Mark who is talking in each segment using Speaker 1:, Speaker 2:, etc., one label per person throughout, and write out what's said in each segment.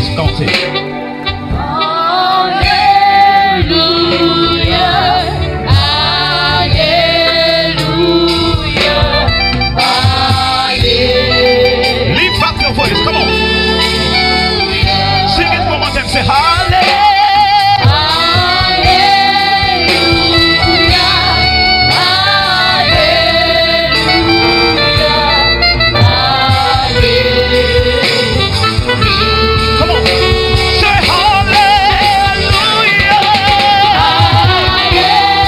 Speaker 1: voice. Come on, say it. Come on. Sing it one more time. Say hallelujah. Come on. Say hallelujah.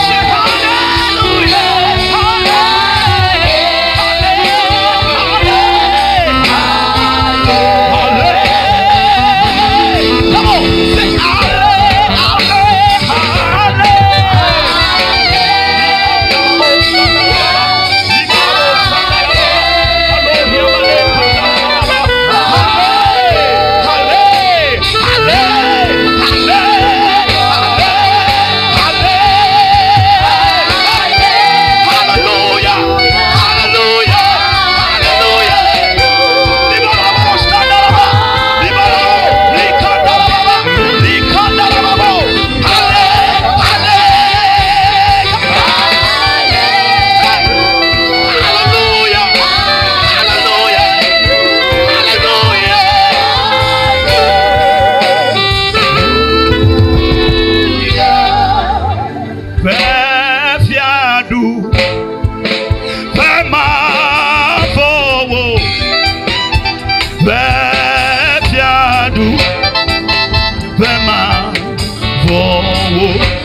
Speaker 1: Say hallelujah.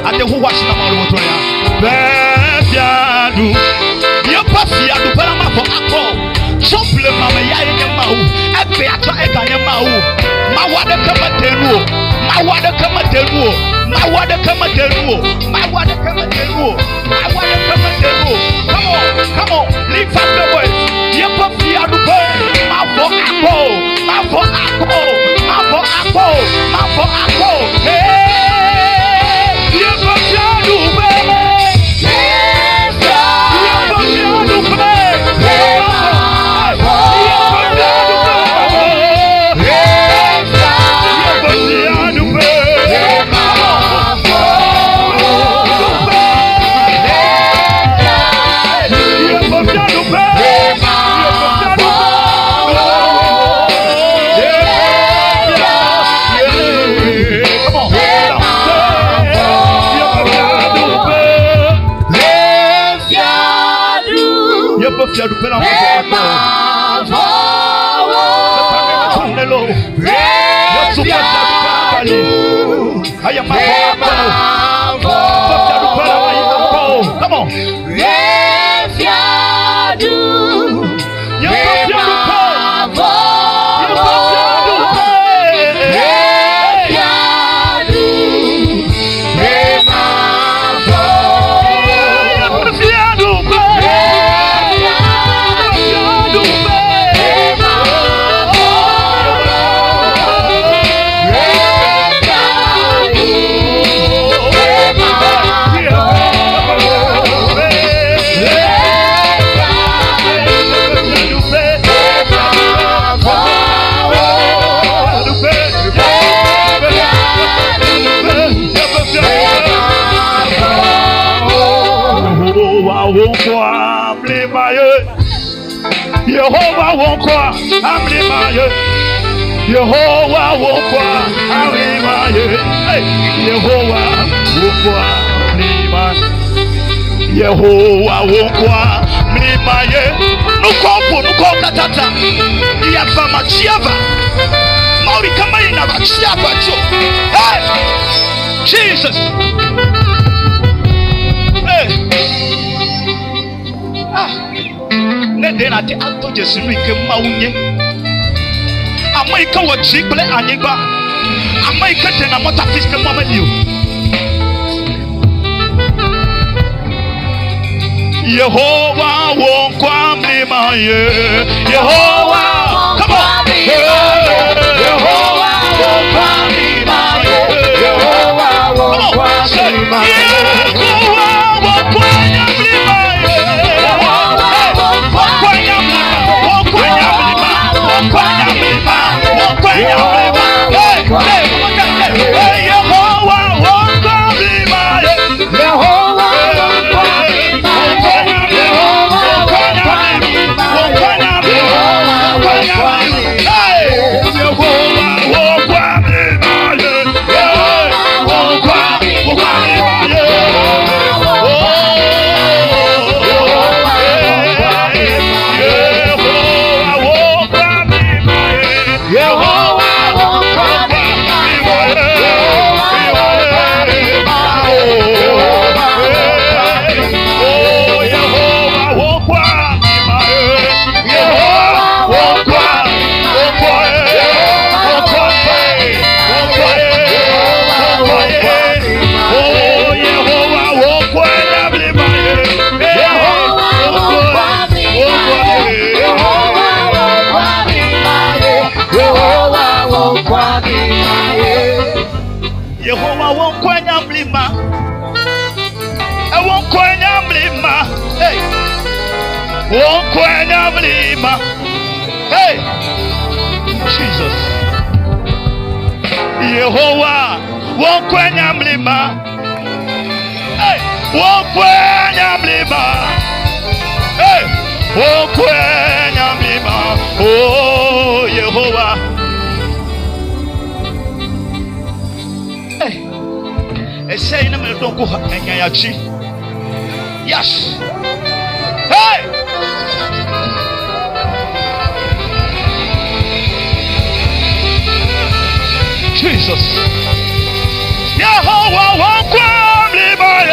Speaker 1: Ade who wash na maru to ya befiadu ye pafiadu para ma for akọ chople mama ya ye ma wu ebe ato e ga ye ma wu ma wade kama tenu ma wade kama tenu ma wade kama tenu ma wade kama tenu ma wade kama tenu. Come on, lift up the voice. Ye pafiadu pa ma for akọ ma for akọ ma for akọ ma for akọ. Fiadu pela mão. Come on. Yehovah won't cry, I'm Yehovah won't cry, I'm Yehovah won't cry, Yehovah won't cry, no kompo, no kokatata, yafama chiava, mauri kama ina chiava cho, hey, Jesus, hey, then I told you to make a mountain. I make a what chick, but I never. I make it and I'm not a fiscal moment. You Yehovah won't come near my ear. Yehovah, come on. Yehovah won't come near my ear. Yehovah won't come near my ear. Hey! Yehovah won't kwenya mlima. I won't kwenya mlima. Hey. Won't kwenya mlima. Hey. Jesus. Yehovah won't kwenya mlima. Hey. Won't kwenya mlima. Hey. Won't kwenya mlima. Oh, Yehovah. Say in a minute, don't go and yes. Hey, Jesus. Yehovah won't come by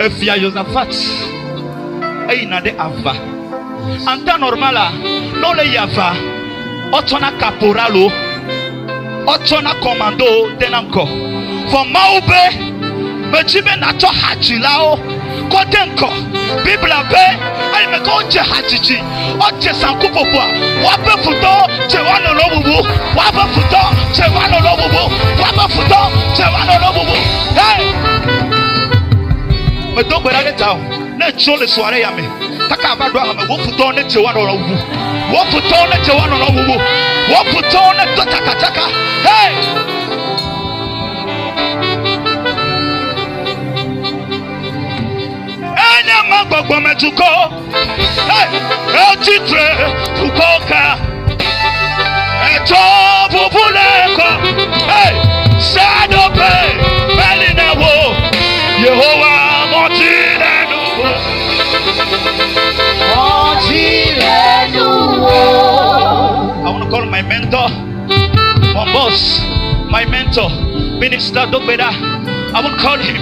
Speaker 1: Via Josaphat, na de ava. Anta normala, no le yava. Otona caporalo, otona commando denanko. For maube, mejibe na to hachilao, kodenko. Bibla be, ay me konje hachichi. Oche sankupopo, wape futo, chewano lobubu, wape futo, chewano lobubu, wape futo, chewano lobubu. Hey! Me don't bother it down. Let's show the soiree ya me. Taka abado ame. Wo futo ne te wano lobu. Wo futo ne te wano lobu. Wo futo ne to taka. Hey. Enya magbo metuko. Hey. El titre fukoka. Eto bubuleko. Hey. Sadope. Belina wo. Yehovah. I want to call my mentor, my boss, my mentor, Minister Dokbeda. I want to call him.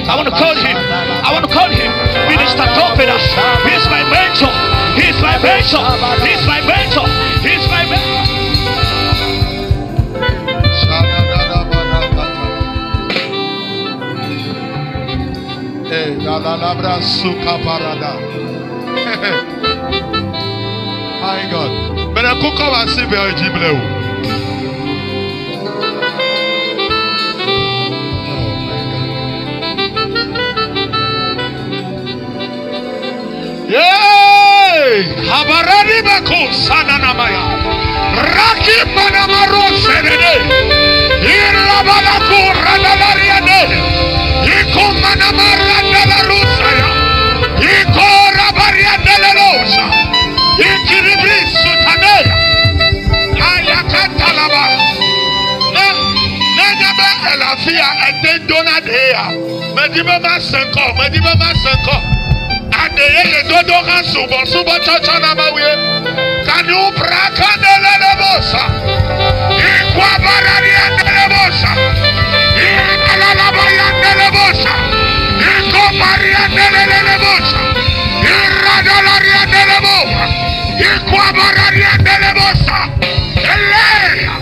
Speaker 1: I want to call him. I want to call him. Minister Dokbeda. He's my mentor. He's my mentor. He's my mentor. He's my mentor.
Speaker 2: My God. But I could come and see very jible. Yay! Habarani bako sana namaya. Raki manamaro senede. Irabalaku radalariade. Iko manamara dalarusaya. Iko rabariade lalosa. Ikiribisu tanaya. Ayakantalaba. Nenyabe elafia ete donadea. Medibema senko. Adeye le dodo kan subo chocho na mawe. Kanu braka de bosa. Ikwa barari de bosa. Ikala baya de bosa. Iko maria de bosa. Iradolari de bosa. Ikwa barari de bosa. Ele.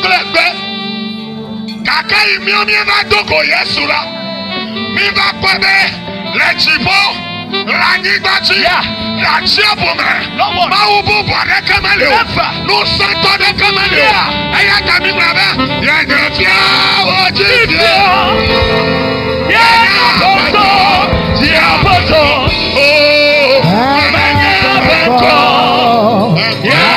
Speaker 2: klebe. Kaka imio mi va doko yesura. Mi va kwebe le chipo la nigbachi la chiabume. Ma ubu bode kamele. No santo de kamele. Aya kami brabe. Ya jefia ojifia. Ya boto. Ya boto. Oh. Ya boto. Ya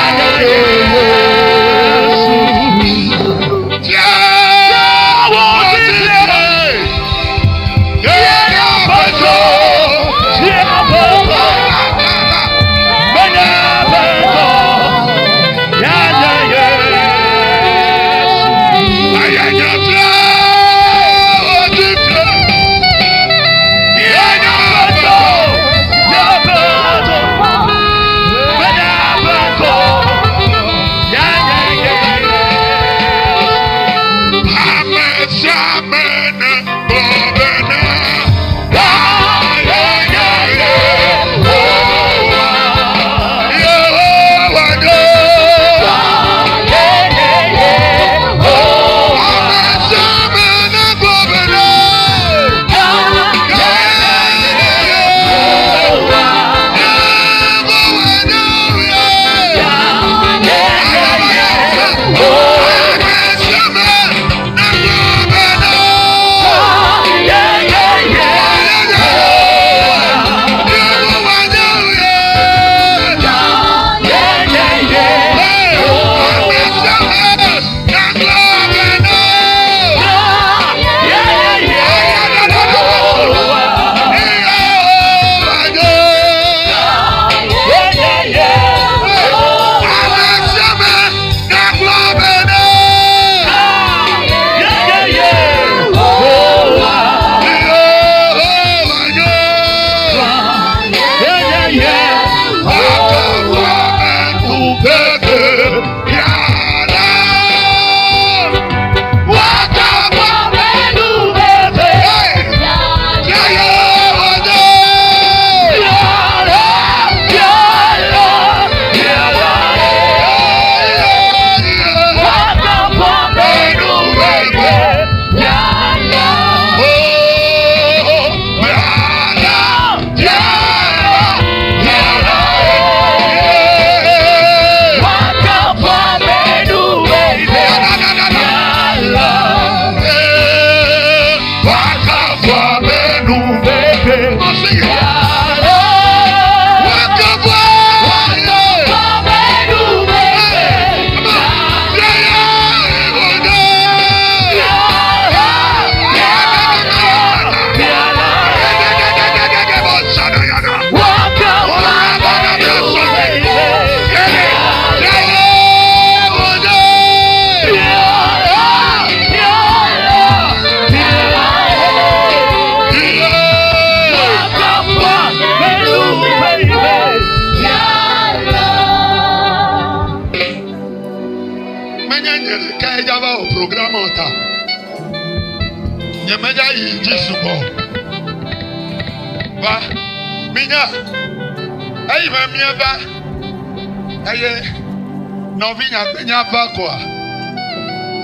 Speaker 2: Novinya benya vakwa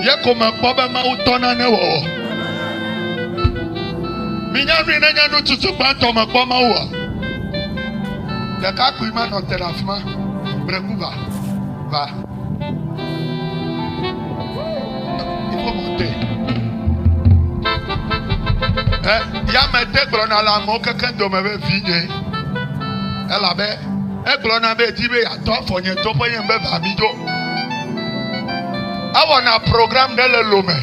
Speaker 2: yekoma kpoba ma utona ne wo minya rina nya no tutu panto ma kpoma wo de ka ku ma no terafma brekuba va il faut monter ya mete brona la mo keken do me be vinye ela be Eglona be dibe ya to fonye to poye mbe vamido. Awona program de le lome.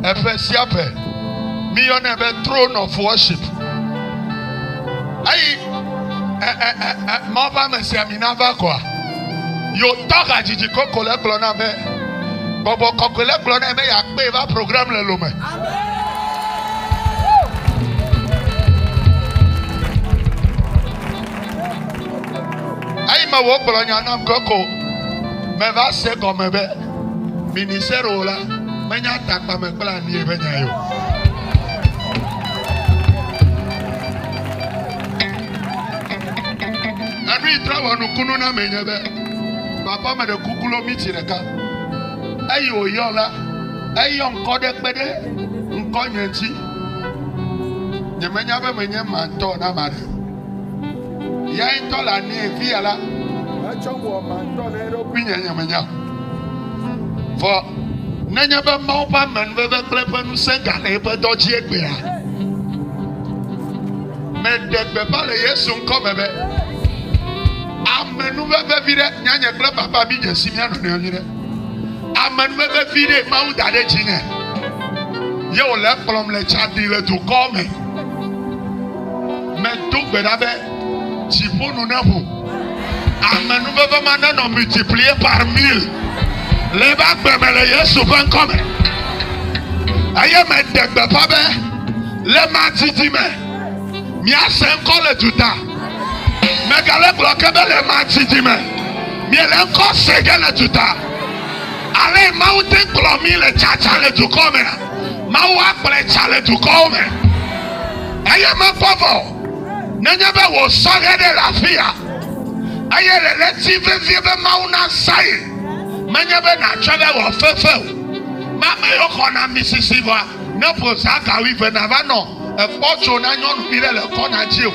Speaker 2: Efe siape. Millionaire be throne of worship. Ayi ma va me se aminava kwa. Yo toka jiji kokole glona be. Bobo kokole glona be ya pe va program le lome. Aïe ma wo bolonya nam koko me va se comme be ministère là me nya takpa me plan ni be nya yo abi trawa no kunu na me nya be papa me de kukulo miti reka Ayo yola. Ayo nkode pede. Nkonyenchi. Nyemenya be menye manto na mare. Ya intola ni efiala. Acho wo manto na ero kwinya nyemenya. For nanya be maupa man be klepa nu senga na ebe doji egbe a. Me degbe ba le Yesu nko bebe. Amenu be vire nyanya klepa ba bi jesi mi anu ne vire. Amenu be vire mau dade jine. Ye o le plom le chadi le to come. Me to bedabe chiponu na hu. Amenu be mana no multiplier par 1000. Le ba gbeme le Yesu ben come. Aye me degbe pa be le ma titi me. Mi asen ko le tuta. Me gale bloke be le ma titi me. Mi le ko sege le tuta. Ale mountain clomi le chacha le to come. Ma wa ple chale to come. Aye me povo. Nenya be wo sage de la fia. Aye le ti vie be mauna sai. Menya be na travel wo fefe. Mama yo kona Mississippi na posaka wi fe na va no. E pocho na nyonu bi le kona jiu.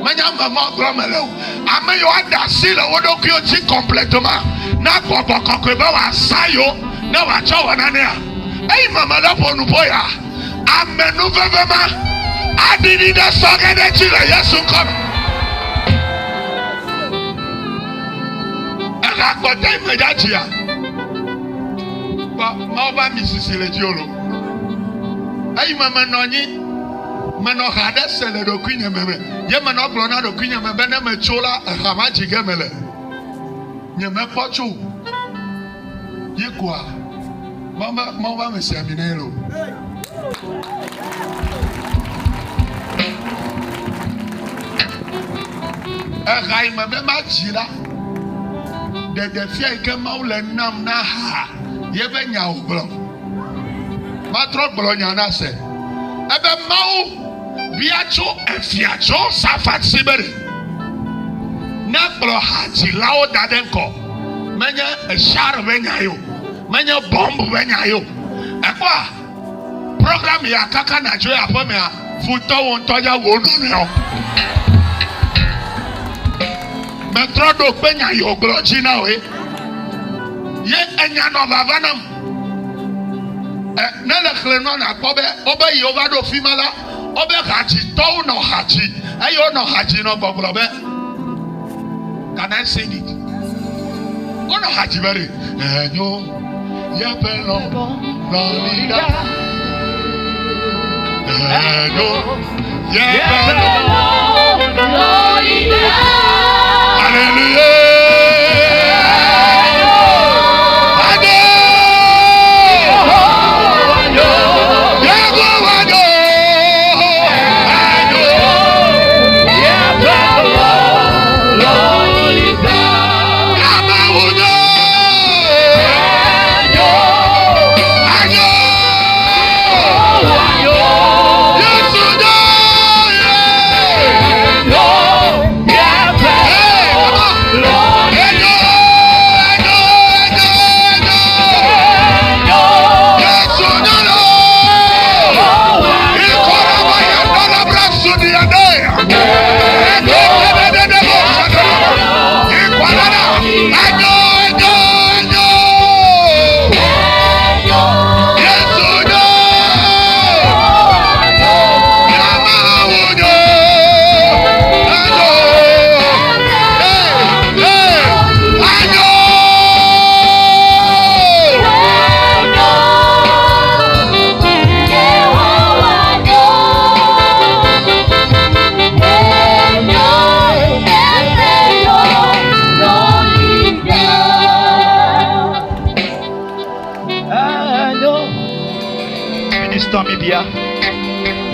Speaker 2: Menya mama gromele. Ame yo ada si le wodo ki o ti complètement. Na gbogbo kokwe be wa sayo na wa cho wa na ne a. Ei mama la ponu boya. Amenu vevema. Adini de soge de chile Yesu come. Ela kote imejajia. Ba maoba misisi le jiolo. Ei mama nonyi. Mano hada sele do kwinya meme. Ye mano blona do kwinya meme na me chola hama jigemele. Nye me pocho. Ye kwa. Mama me seminelo. Rai me ma jila. De fia ke maule nam na ha. Ye be nya oblon. Ma tro blon nya na se. Ebe mau biacho efiacho safat sibere. Na blo haji lao dadenko. Menya eshar benya yo. Menya bomb benya yo. Ekwa program ya kaka na jo ya pome a futo won toja wonu ne o. Metro do benya yo groji na we. Ye enya no bavanam. Na le kleno na pobe obe yi ovado fimala obe haji to no haji ayo no haji no gbogbobe. Can I sing it? Go no haji very enyo ye pelo lolida enyo ye pelo lolida. Hallelujah.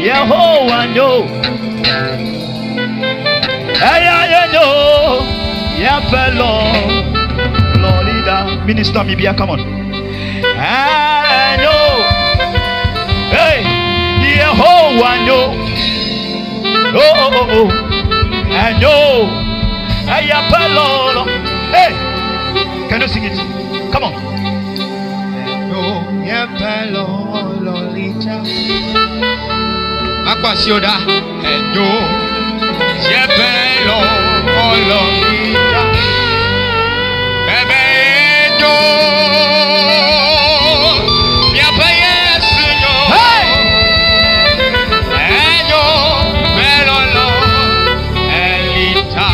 Speaker 1: Yehovah no. Hey, no. Yeah, fellow. Lolida. Minister Mibia, come on. I know. Hey, Yehovah no. Oh. I know. Hey, fellow. Hey, can you sing it? Come on. Yepelo Lolita. Aquasioda. Enyo. Yepelo Lolita. Bebe enyo. Yape yesunyo. Enyo. Belo Lolita.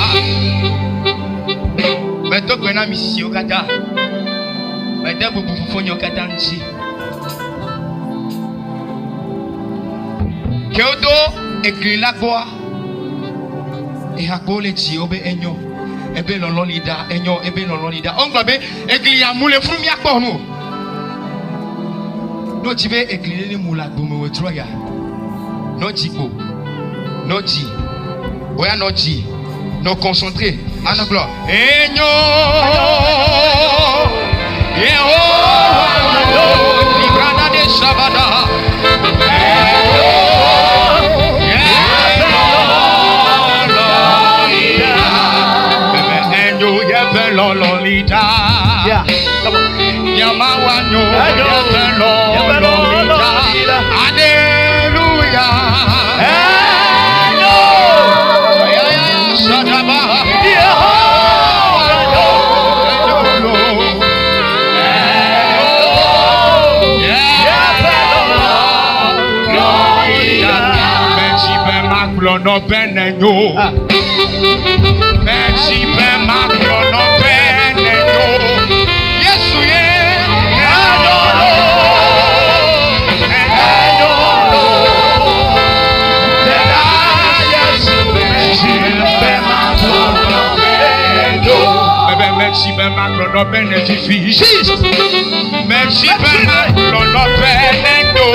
Speaker 1: Beto kwena misio kata. Bede bubufonyo kata nchi. Kyoto eglilagboa. Ehakbole ti obe enyo. Ebe lololida enyo ebe lololida. Onglabe eglia mule frumi akpono. No jibe eglile mulagbo me wetroya. No jibo. No ji. Oya no ji. No concentré. Anaglo. Enyo. Yehovah. Librada de Shabada. Lolita, yeah, come on. Yamawanyo, Lolita, Hallelujah, Shadaba, no benenyo, merci ben macro no benenyo, Yesu ye, merci ben macro no benenyo, Jesus, merci ben macro no benenyo.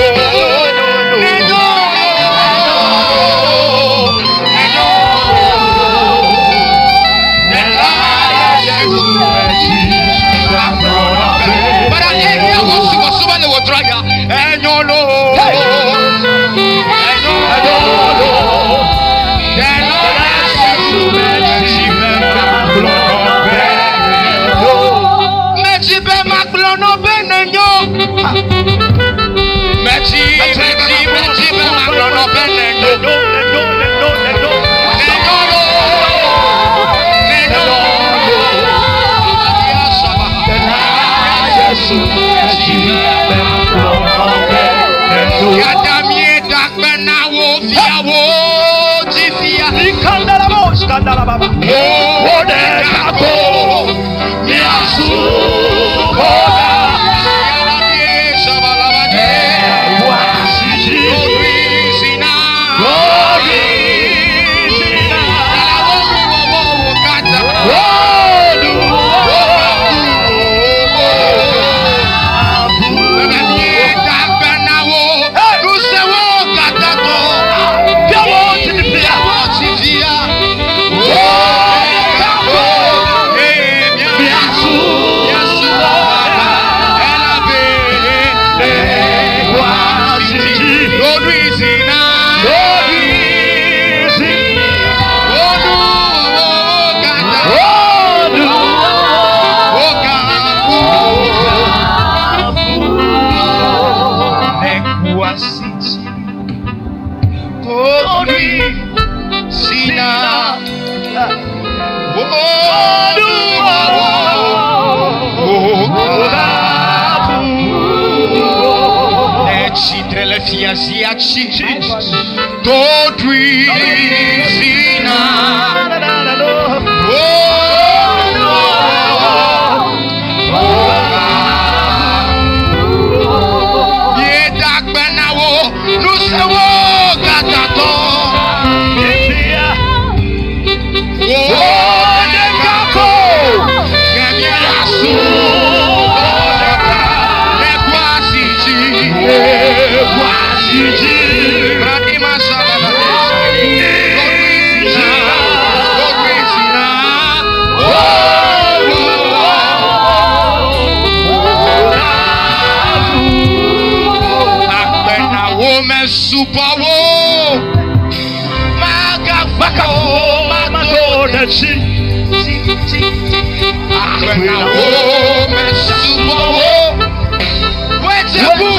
Speaker 2: When I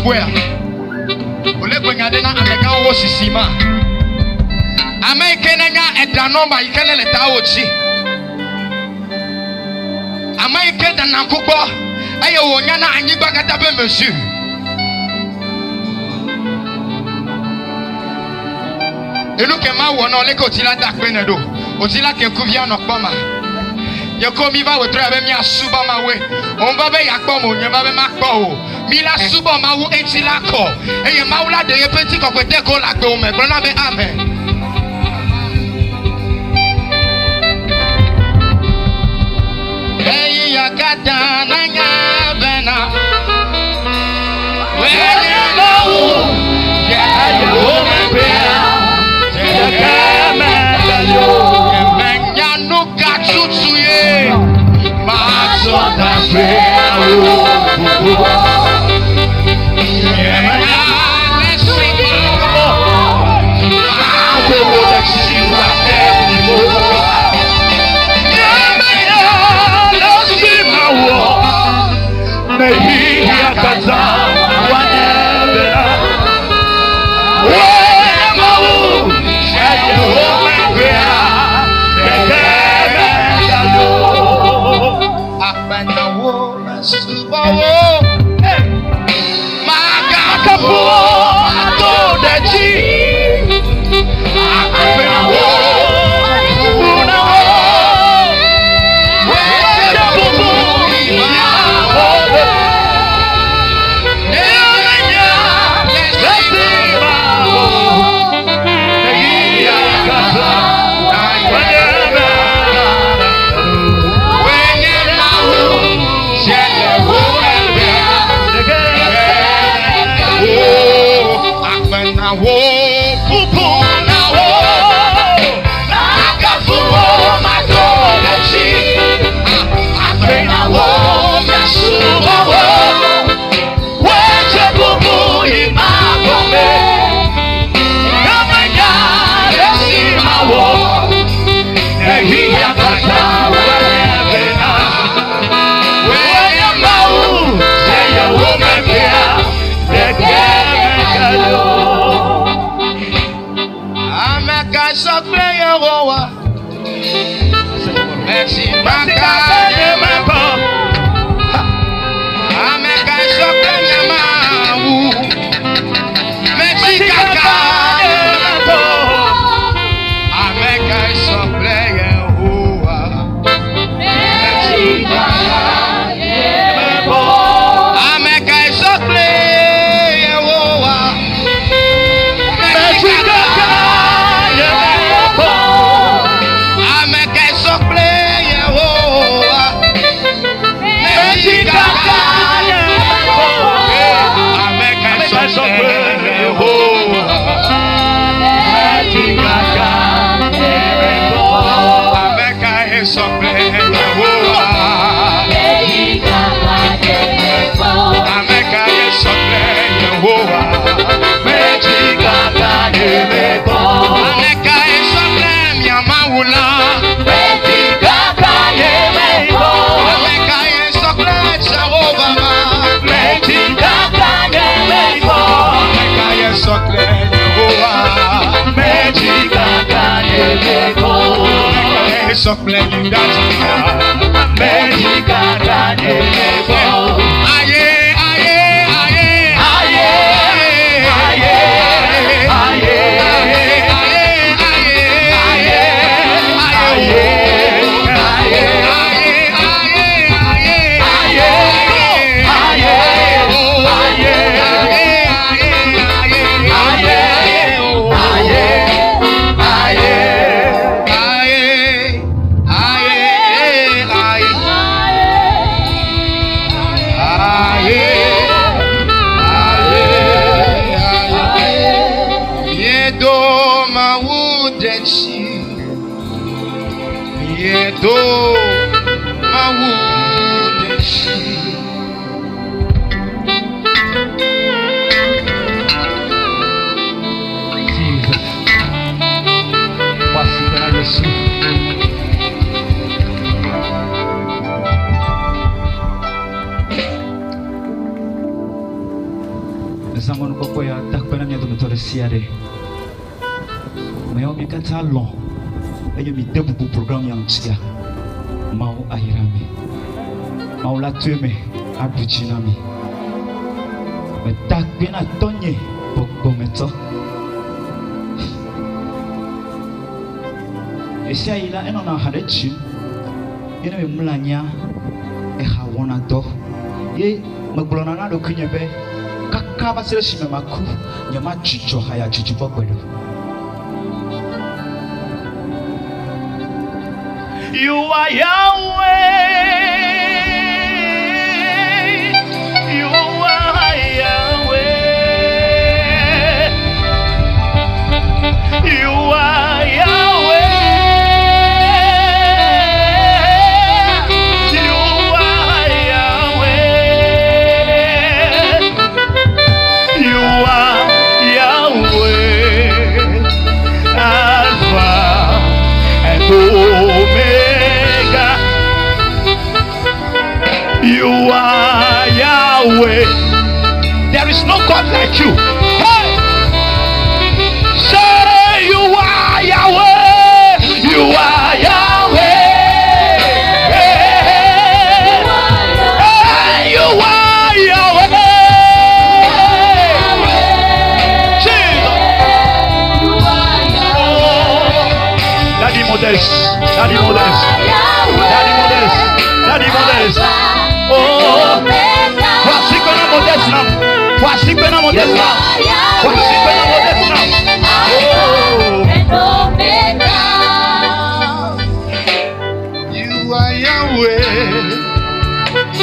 Speaker 3: Samuel. Ole kwenyade na ameka wo sisima. Ameke nenya edanoma ikele leta ochi. Ameke dana kubo aye wonya na anyiba kata be mesu. Enu kema wo no le ko tila dakpe ne do. Otila ke kuvia no kpoma. Ye komi va we tra be mi asuba ma we. On va be yakpo mo nya ba be makpo o. Mi la suba ma wo etila ko. Eye ma wula de ye peti ko kwete ko la gbe o me. Brona be amen. Hey yakata na nya bena. We ya lo. Ya yo me be.
Speaker 1: Tango no kokoya takpena mia do metore siare. Meo mi kata long. Eyo mi debu program yang tia. Mau ahirami. Mau la tueme abuchinami. Me takpena tonye bokbo meto. Esia ila eno na hadechi. Ene me mulanya e hawona do. Ye magbulona na do kunyebe. Kaka basere shime maku nyama chicho haya chichipo kwedo. You are Yahweh. You are Yahweh. You are Yahweh. You are Yahweh. There is no God like you. Hey! Say you are Yahweh. You are Yahweh. Hey, you are Yahweh. Jesus. Daddy Modest. Daddy Modest. Daddy Modest. Daddy Modest. Oh, wasikwe na modest now. Wasikwe na modest now. Wasikwe na modest now.
Speaker 2: You are Yahweh,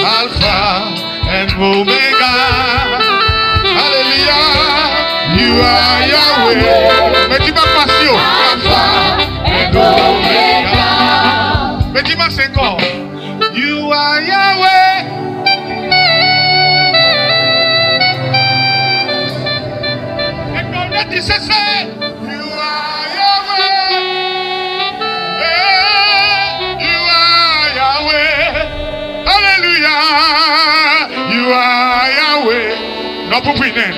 Speaker 2: Alpha and Omega. Hallelujah. You are Yahweh. Metima pasio. Alpha and Omega. Metima senko. You are Yahweh. You are Yahweh. You are Yahweh. Hallelujah. You are Yahweh. No pupine.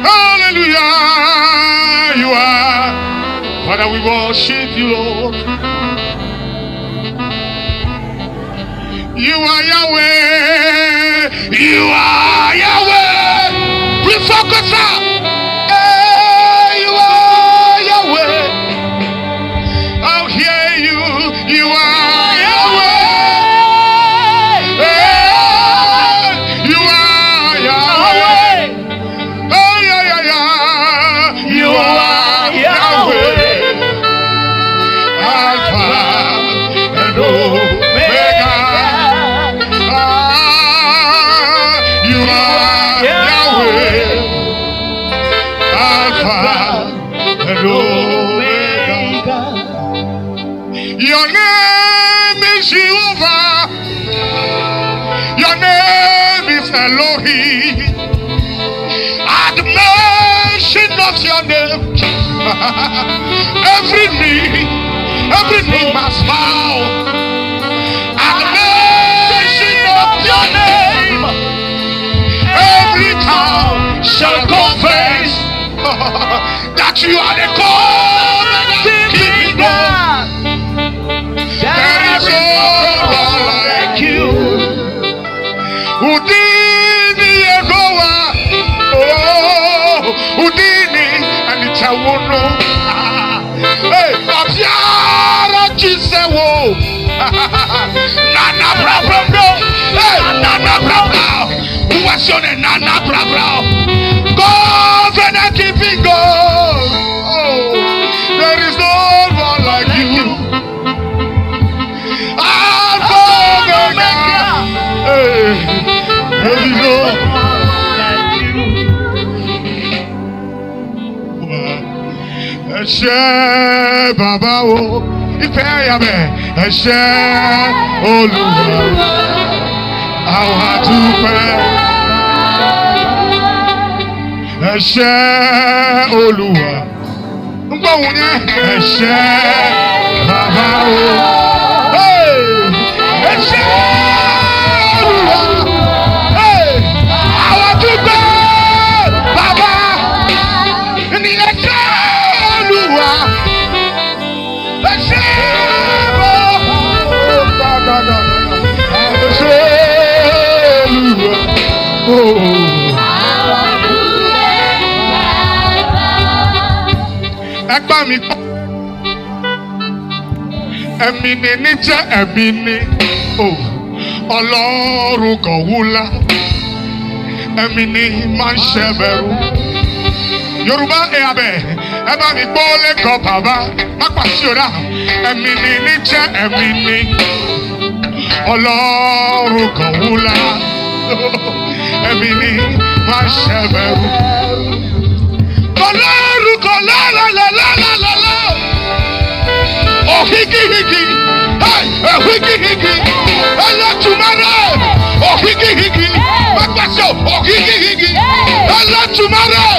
Speaker 2: Hallelujah. You are. Father, we worship you, Lord. You are Yahweh. You are Yahweh. Please focus up. Hey, you are Yahweh. I'll hear you. You are Yahweh. Hey, you are Yahweh. Oh, yeah. You are Yahweh. Alpha and Omega. You are Yahweh, Alpha and Omega. Your name is Jehovah. Your name is Elohim. At the mention of your name, every knee must bow. At the mention of your name, every tongue shall confess that you are the covenant-keeping God. There is no one like you. Udini Yehovah, oh, Udini and it's a wono. Hey, Abiara Chisewo, Nana Brabra, hey, Nana Brabra. What's your name? Nana Brabra. Covenant keeping God. Oh, there is no one like you. Alpha Omega. Hey, there is no one like you. Eshe Baba o, ife yabe. Eshe Oluwa. Àwa dúpẹ́. Ẹ ṣé Olúwa. Ń gbọ́ òun yẹn. Ẹ ṣé bàbá o. Ẹ ṣé Olúwa. Emini ni je emini. Oh. Ọlọ́run kan wúlá. Emini máa ń ṣẹbẹ̀rù. Yorùbá abẹ ẹ bá mi gbọ́ lẹ́kọ̀ọ́ bàbá má pàṣẹ òdà. Emini ní jẹ́ emini. Ọlọ́run kan wúlá. Emini máa ń ṣẹbẹ̀rù. Ọlọ́run kan lálálálálálá. Òhìgìhìgì. Òhìgìhìgì. Ẹlẹ́tùmárẹ̀. Òhìgìhìgì. Má pàṣẹ òhìgìhìgì. Ẹlẹ́tùmárẹ̀.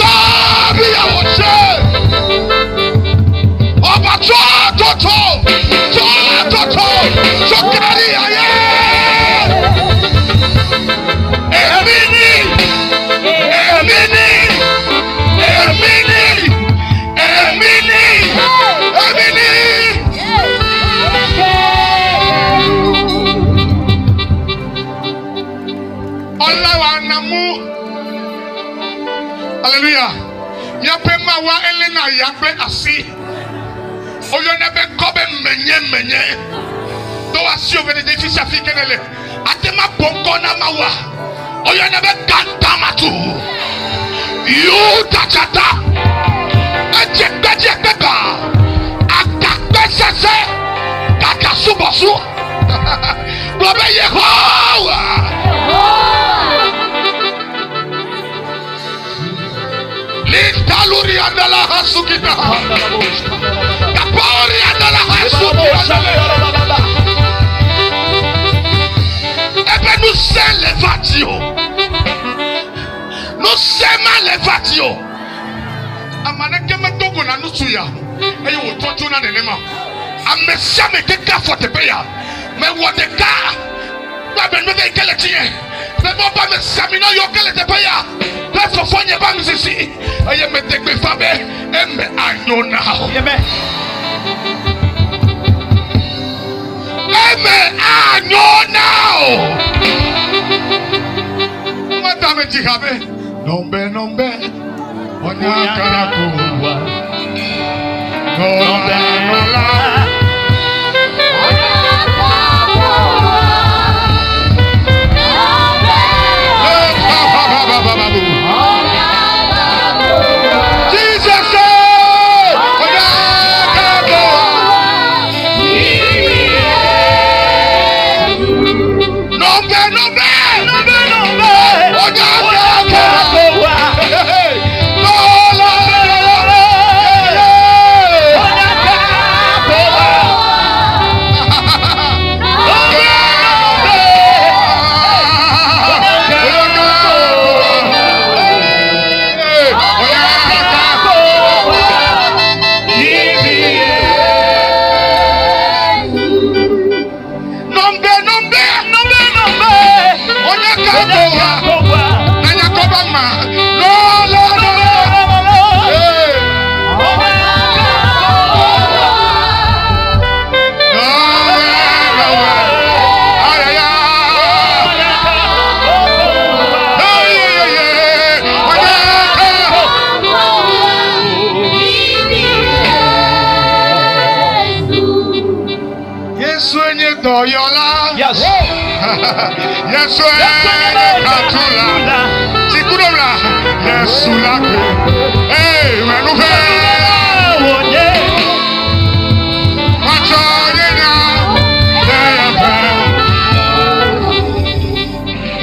Speaker 2: Kábíyàwó ṣe. Ọba tó kárí ayé. Èmi ni. Hallelujah. Yape mawa elena yape asi. Oyo nebe kobe menye. Do asi over the defi safi kenele. Atema bongo na mawa. Oyo nebe kantamatu. You tachata. Ejekbeka. Akakbesese. Kakasubosu. Globe Yehowa. Lintaluri andala hasukita. Kapori andala hasukita. Ebe nous c'est l'évatio. Nous c'est mal l'évatio. Amaneke me togo na nusuya. Eyi wo tonto na nenema. Amesia me keka fotepeya. Me wodeka. Ba ben me kele tie. Me mo ba me samina yo kele tepeya. Let's find your bangs to see. I am a take me for me. I know now. I know now. Madame Jihabe. Nombe. Onyakaraku. Nola.
Speaker 1: Yes.
Speaker 2: Yes, Katula. Sikudola. Yes, Sulake. Hey, Manufe. Machorina.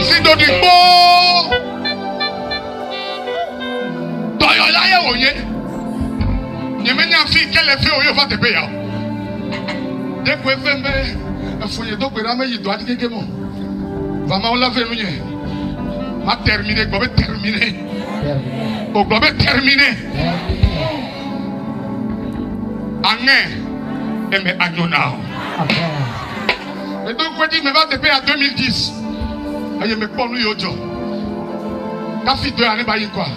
Speaker 2: Sidodipo. Toyola ye wonye. Yemenya fi kele fi oyo fa tepe ya. Dekwe fembe. Fouille donc mais il doit dire que bon. Vraiment on l'a fait nous. Ma terminé, on va terminer. On va terminer. Amen. Et mais agnona. Et donc quoi dit me va te payer à 2010. Aïe me pour nous yojo. Ka fi 2 années ba yi quoi.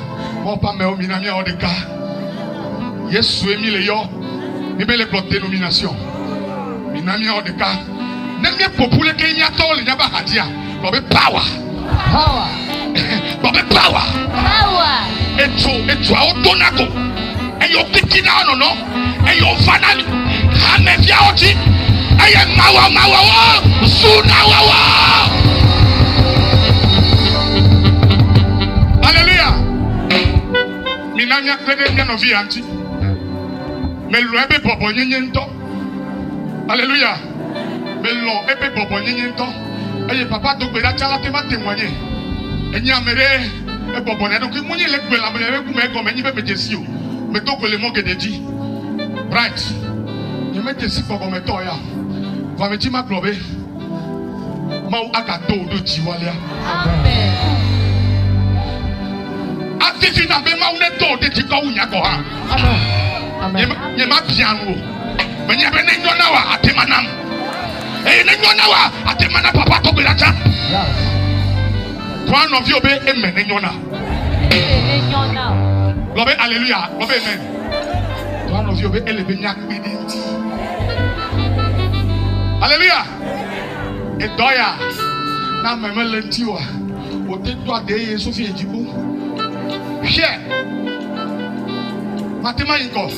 Speaker 2: Bon pas mais au minami en de cas. Yesu emi le yo. Ni be le plot dénomination. Minami en de cas. Nemi popule ke nya tole nya ba hadia. Go be power. Go be power. Etu a odonako. E yo kitina no no. E yo fanali. Ame Yaoti. I am Mawa. Sunawa. Hallelujah. Minanya klede no vi anti. Melo ebe bobo nyenento. Hallelujah. Melo ebe bobo nyenento. Eye papa to gbe da chala te ma témoigner. Enya mere e bobo ne donc munyi le gbe la mere ku me go me nyi be jesi o. Me to ko le mo gedeji. Right. Ye me jesi bobo me to ya. Va me ti ma globe. Ma o aka to do jiwalia.
Speaker 4: Amen.
Speaker 2: Atifi na be ma une to de ti ko unya ko ha.
Speaker 4: Amen.
Speaker 2: Ye ma piano. Me nya be ne nyona wa atemanam. E ne nyona wa atemana papa to gbe cha. One of you be amen ne nyona. Globe hallelujah. Globe amen. One of you be elebe nyak be dinti. Hallelujah. Edoya na memele ntiwa. O te do ade Yesu fi ejibu. Share. Matema yinko.